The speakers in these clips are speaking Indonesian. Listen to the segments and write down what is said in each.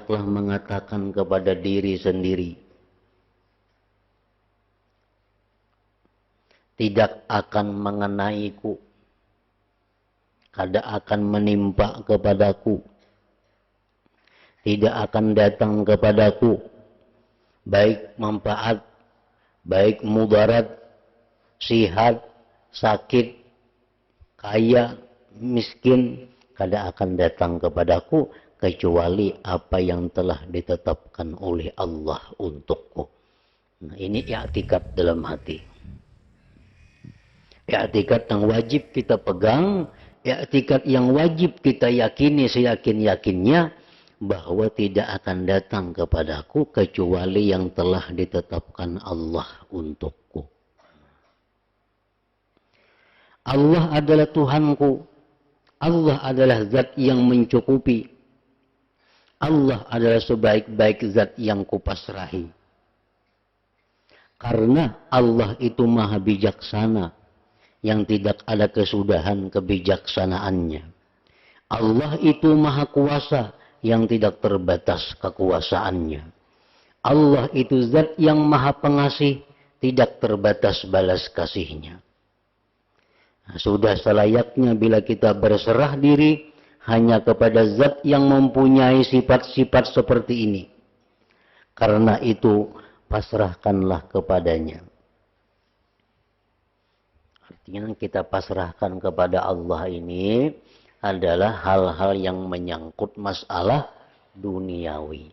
hendaklah mengatakan kepada diri sendiri, tidak akan mengenaiku, tidak akan menimpa kepadaku, tidak akan datang kepadaku, baik manfaat, baik mudarat, sihat, sakit, kaya, miskin, tidak akan datang kepadaku kecuali apa yang telah ditetapkan oleh Allah untukku. Nah, ini i'tikad dalam hati. I'tikad yang wajib kita pegang, i'tikad yang wajib kita yakini seyakin-yakinnya bahwa tidak akan datang kepadaku kecuali yang telah ditetapkan Allah untukku. Allah adalah Tuhanku. Allah adalah zat yang mencukupi. Allah adalah sebaik-baik zat yang kupasrahi. Karena Allah itu maha bijaksana, yang tidak ada kesudahan kebijaksanaannya. Allah itu maha kuasa, yang tidak terbatas kekuasaannya. Allah itu zat yang maha pengasih, tidak terbatas balas kasihnya. Nah, sudah selayaknya bila kita berserah diri hanya kepada zat yang mempunyai sifat-sifat seperti ini. Karena itu, pasrahkanlah kepadanya. Artinya kita pasrahkan kepada Allah ini adalah hal-hal yang menyangkut masalah duniawi.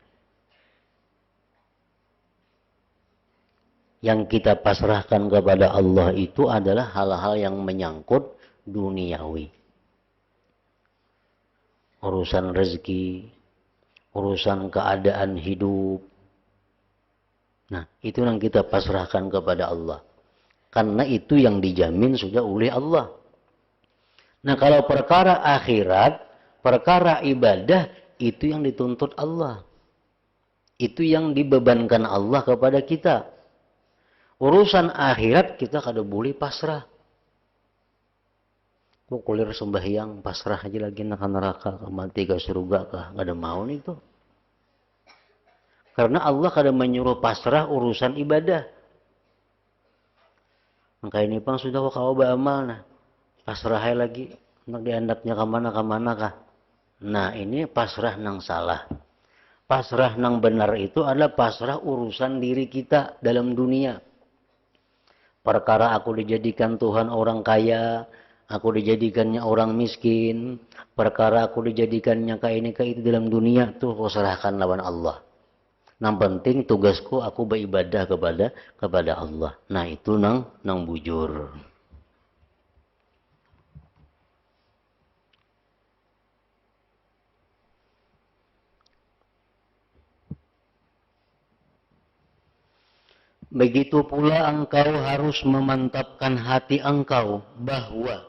Yang kita pasrahkan kepada Allah itu adalah hal-hal yang menyangkut duniawi. Urusan rezeki, urusan keadaan hidup. Nah, itu yang kita pasrahkan kepada Allah. Karena itu yang dijamin sudah oleh Allah. Nah, kalau perkara akhirat, perkara ibadah, itu yang dituntut Allah. Itu yang dibebankan Allah kepada kita. Urusan akhirat kita kada boleh pasrah. Kok kulir sembahyang pasrah aja lagi nak neraka, mati ke surga kah? Kada mau nih itu. Karena Allah kada menyuruh pasrah urusan ibadah. Maka ini pang sudah kau beramal nah. Pasrah lagi. Nak diandaknya kemana kah? Nah, ini pasrah nang salah. Pasrah nang benar itu adalah pasrah urusan diri kita dalam dunia. Perkara aku dijadikan Tuhan orang kaya, aku dijadikannya orang miskin, perkara aku dijadikannya kayak ini kayak itu dalam dunia, tuh aku serahkan lawan Allah. Yang penting tugasku aku beribadah kepada Allah. Nah, itu nang bujur. Begitu pula engkau harus memantapkan hati engkau bahwa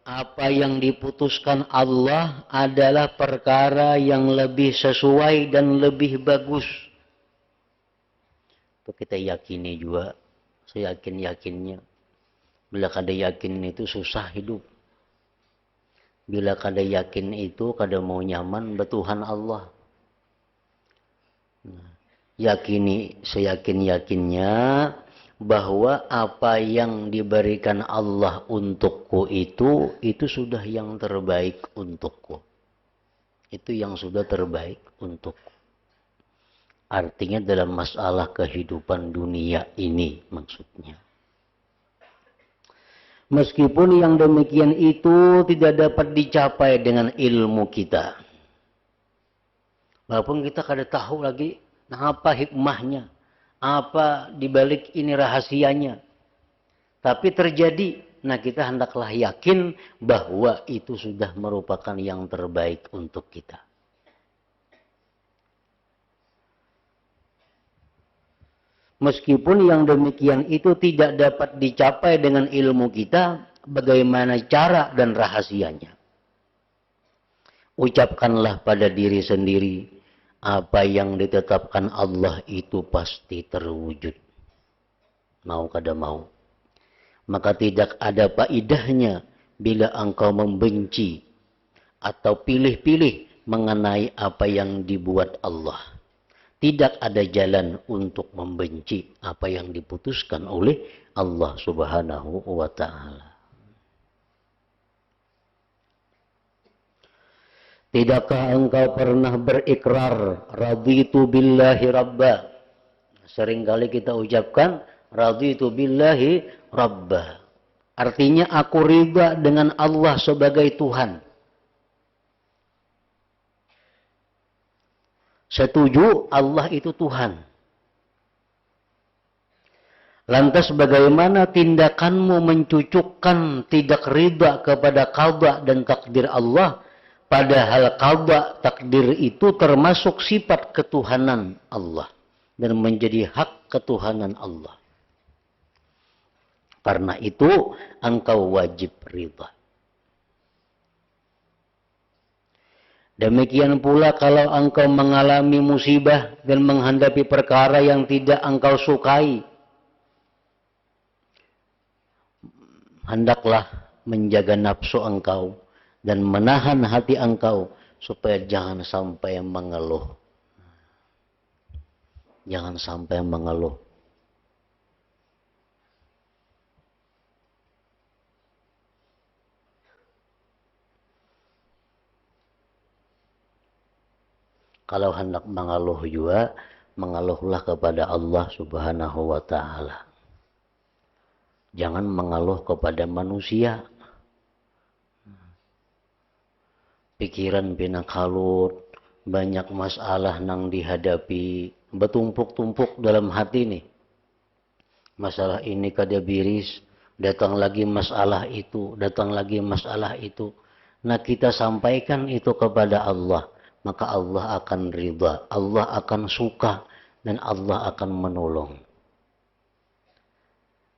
apa yang diputuskan Allah adalah perkara yang lebih sesuai dan lebih bagus. Itu kita yakini juga, seyakin-yakinnya. Bila kada yakin itu susah hidup. Bila kada yakin itu kada mau nyaman betuhan Allah. Nah, yakini seyakin-yakinnya bahwa apa yang diberikan Allah untukku itu sudah yang terbaik untukku. Itu yang sudah terbaik untukku. Artinya dalam masalah kehidupan dunia ini maksudnya. Meskipun yang demikian itu tidak dapat dicapai dengan ilmu kita. Walaupun kita kada tahu lagi nah, apa hikmahnya? Apa dibalik ini rahasianya? Tapi terjadi. Nah, kita hendaklah yakin bahwa itu sudah merupakan yang terbaik untuk kita. Meskipun yang demikian itu tidak dapat dicapai dengan ilmu kita, bagaimana cara dan rahasianya? Ucapkanlah pada diri sendiri, apa yang ditetapkan Allah itu pasti terwujud. Mau kada mau. Maka tidak ada faedahnya bila engkau membenci atau pilih-pilih mengenai apa yang dibuat Allah. Tidak ada jalan untuk membenci apa yang diputuskan oleh Allah Subhanahu wa ta'ala. Tidakkah engkau pernah berikrar raditu billahi rabba? Seringkali kita ucapkan raditu billahi rabba. Artinya aku ridha dengan Allah sebagai Tuhan. Setuju Allah itu Tuhan. Lantas bagaimana tindakanmu mencucukkan tidak ridha kepada qada dan takdir Allah? Padahal qada takdir itu termasuk sifat ketuhanan Allah dan menjadi hak ketuhanan Allah. Karena itu engkau wajib ridha. Demikian pula kalau engkau mengalami musibah dan menghadapi perkara yang tidak engkau sukai, hendaklah menjaga nafsu engkau dan menahan hati engkau supaya jangan sampai mengeluh. Jangan sampai mengeluh. Kalau hendak mengeluh juga, mengeluhlah kepada Allah Subhanahu wa ta'ala. Jangan mengeluh kepada manusia. Pikiran pinakalut, banyak masalah nang dihadapi, bertumpuk-tumpuk dalam hati nih. Masalah ini kada biris, datang lagi masalah itu, datang lagi masalah itu. Nah kita sampaikan itu kepada Allah, maka Allah akan ridha, Allah akan suka, dan Allah akan menolong.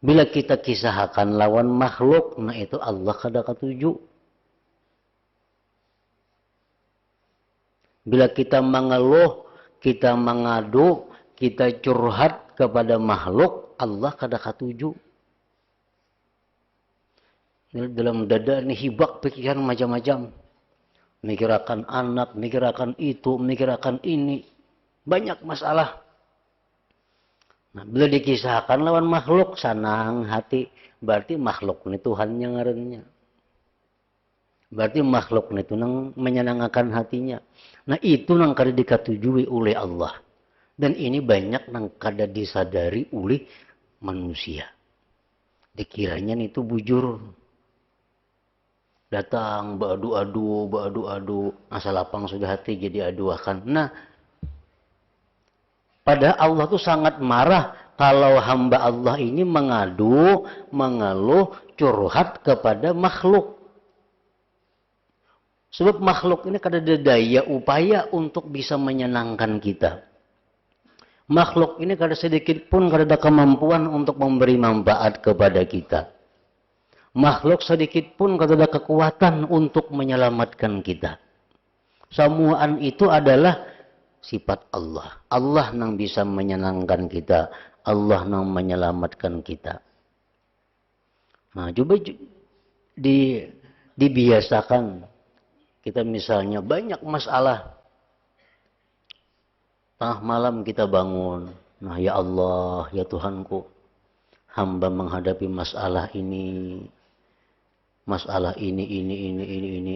Bila kita kisahkan lawan makhluk, nah itu Allah kada ketuju. Bila kita mengeluh, kita mengadu, kita curhat kepada makhluk, Allah kada ketuju. Dalam dada ini hibak pikiran macam-macam. Mikirakan anak, mikirakan itu, mikirakan ini. Banyak masalah. Nah, bila dikisahkan lawan makhluk, sanang hati. Berarti makhluk ini Tuhan yang ngarannya. Berarti makhluk itu nang menyenangkan hatinya. Nah itu nang kada dikatujui oleh Allah. Dan ini banyak nang kada disadari oleh manusia. Dikiranya itu bujur. Datang beradu-adu. Asal lapang sudah hati jadi aduakan. Nah padahal Allah tuh sangat marah kalau hamba Allah ini mengadu, mengeluh, curhat kepada makhluk. Sebab makhluk ini kada ada daya upaya untuk bisa menyenangkan kita. Makhluk ini kada sedikit pun kada ada kemampuan untuk memberi manfaat kepada kita. Makhluk sedikit pun kada ada kekuatan untuk menyelamatkan kita. Semuaan itu adalah sifat Allah. Allah yang bisa menyenangkan kita. Allah yang menyelamatkan kita. Nah, coba dibiasakan. Kita misalnya banyak masalah. Tengah malam kita bangun. Nah ya Allah, ya Tuhanku. Hamba menghadapi masalah ini. Masalah ini.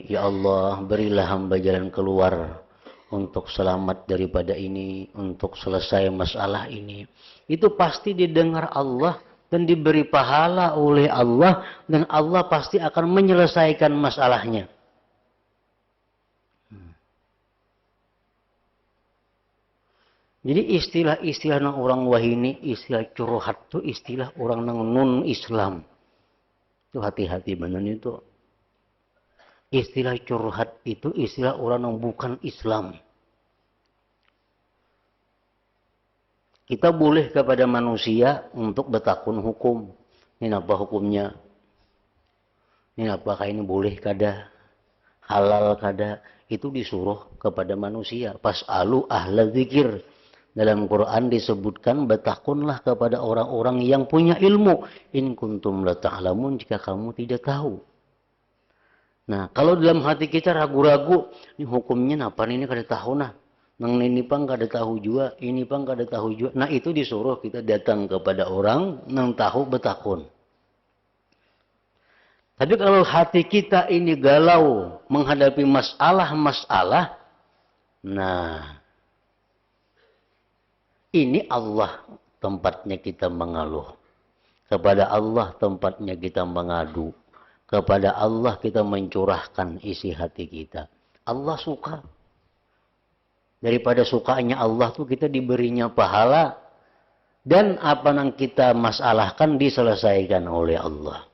Ya Allah, berilah hamba jalan keluar. Untuk selamat daripada ini. Untuk selesai masalah ini. Itu pasti didengar Allah. Dan diberi pahala oleh Allah. Dan Allah pasti akan menyelesaikan masalahnya. Jadi istilah-istilah nang orang wahini, istilah curhat itu istilah orang nang non-Islam. Itu hati-hati benar itu. Istilah curhat itu istilah orang yang bukan Islam. Kita boleh kepada manusia untuk bertakun hukum. Ini apa hukumnya? Ini apakah ini boleh kada? Halal kada? Itu disuruh kepada manusia. Fas'alu ahla dzikir. Dalam Quran disebutkan bertakunlah kepada orang-orang yang punya ilmu. In kuntum la ta'lamun, jika kamu tidak tahu. Nah, kalau dalam hati kita ragu-ragu, ini hukumnya apa ini kada tahu nah. Nang ini pang kada tahu juga, ini pang kada tahu juga. Nah, itu disuruh kita datang kepada orang nang tahu betakun. Tapi kalau hati kita ini galau menghadapi masalah-masalah, nah ini Allah tempatnya kita mengeluh. Kepada Allah tempatnya kita mengadu. Kepada Allah kita mencurahkan isi hati kita. Allah suka. Daripada sukanya Allah tuh kita diberinya pahala. Dan apa yang kita masalahkan diselesaikan oleh Allah.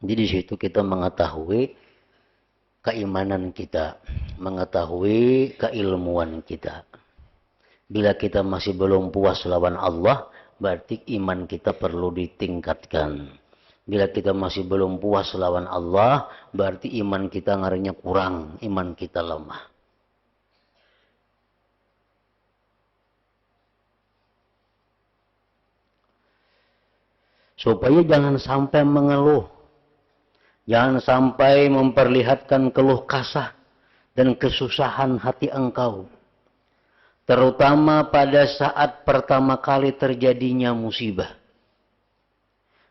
Jadi di situ kita mengetahui keimanan kita, mengetahui keilmuan kita. Bila kita masih belum puas lawan Allah, berarti iman kita perlu ditingkatkan. Bila kita masih belum puas lawan Allah, berarti iman kita ngarinya kurang, iman kita lemah. Supaya jangan sampai mengeluh. Jangan sampai memperlihatkan keluh kasah dan kesusahan hati engkau. Terutama pada saat pertama kali terjadinya musibah.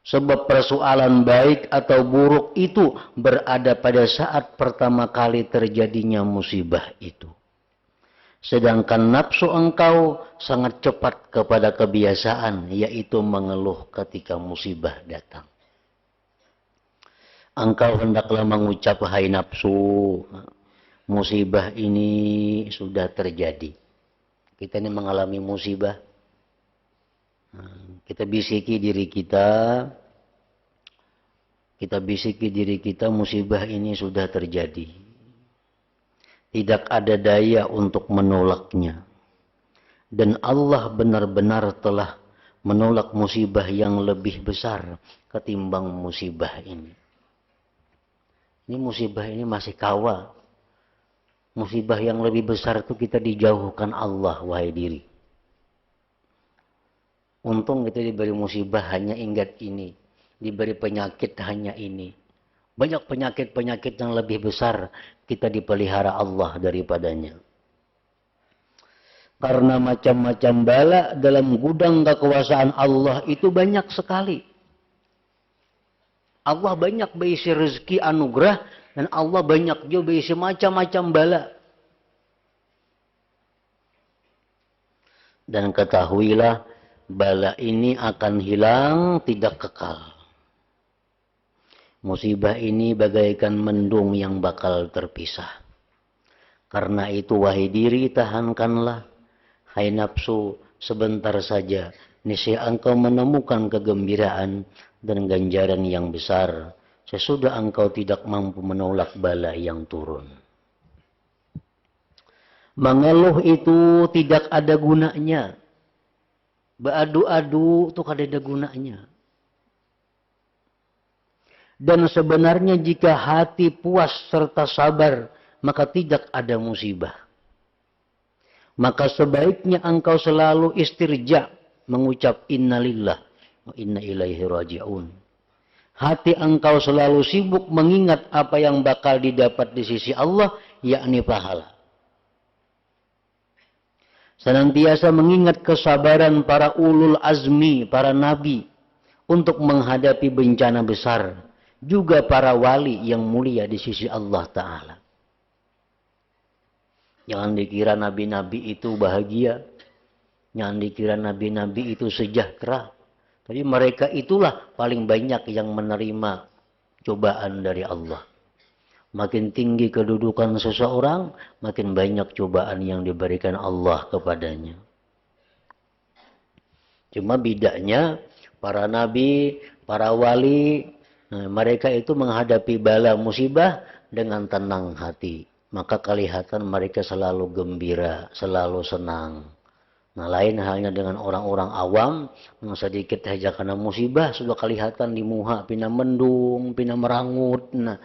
Sebab persoalan baik atau buruk itu berada pada saat pertama kali terjadinya musibah itu. Sedangkan nafsu engkau sangat cepat kepada kebiasaan, yaitu mengeluh ketika musibah datang. Engkau hendaklah mengucap, hai nafsu, musibah ini sudah terjadi. Kita ini mengalami musibah. Kita bisiki diri kita. Kita bisiki diri kita, musibah ini sudah terjadi. Tidak ada daya untuk menolaknya. Dan Allah benar-benar telah menolak musibah yang lebih besar ketimbang musibah ini. Ini musibah ini masih kawa. Musibah yang lebih besar itu kita dijauhkan Allah, wahai diri. Untung kita diberi musibah hanya ingat ini. Diberi penyakit hanya ini. Banyak penyakit-penyakit yang lebih besar kita dipelihara Allah daripadanya. Karena macam-macam bala dalam gudang kekuasaan Allah itu banyak sekali. Allah banyak berisi rezeki anugerah dan Allah banyak juga berisi macam-macam bala. Dan ketahuilah bala ini akan hilang, tidak kekal. Musibah ini bagaikan mendung yang bakal terpisah. Karena itu wahai diri tahankanlah, hai nafsu sebentar saja, niscaya engkau menemukan kegembiraan dan ganjaran yang besar sesudah engkau tidak mampu menolak bala yang turun. Mengeluh itu tidak ada gunanya. Beradu-adu itu kada ada gunanya. Dan sebenarnya jika hati puas serta sabar, maka tidak ada musibah. Maka sebaiknya engkau selalu istirja, mengucap innalillah wa inna ilaihi raji'un. Hati engkau selalu sibuk mengingat apa yang bakal didapat di sisi Allah, yakni pahala. Senantiasa mengingat kesabaran para ulul azmi, para nabi, untuk menghadapi bencana besar. Juga para wali yang mulia di sisi Allah Ta'ala. Jangan dikira nabi-nabi itu bahagia. Jangan dikira nabi-nabi itu sejahtera. Tapi mereka itulah paling banyak yang menerima cobaan dari Allah. Makin tinggi kedudukan seseorang, makin banyak cobaan yang diberikan Allah kepadanya. Cuma bedanya para nabi, para wali, mereka itu menghadapi bala musibah dengan tenang hati. Maka kelihatan mereka selalu gembira, selalu senang. Nah, lain halnya dengan orang-orang awam yang sedikit saja kena musibah sudah kelihatan di muka pina mendung, pina merangut. Nah,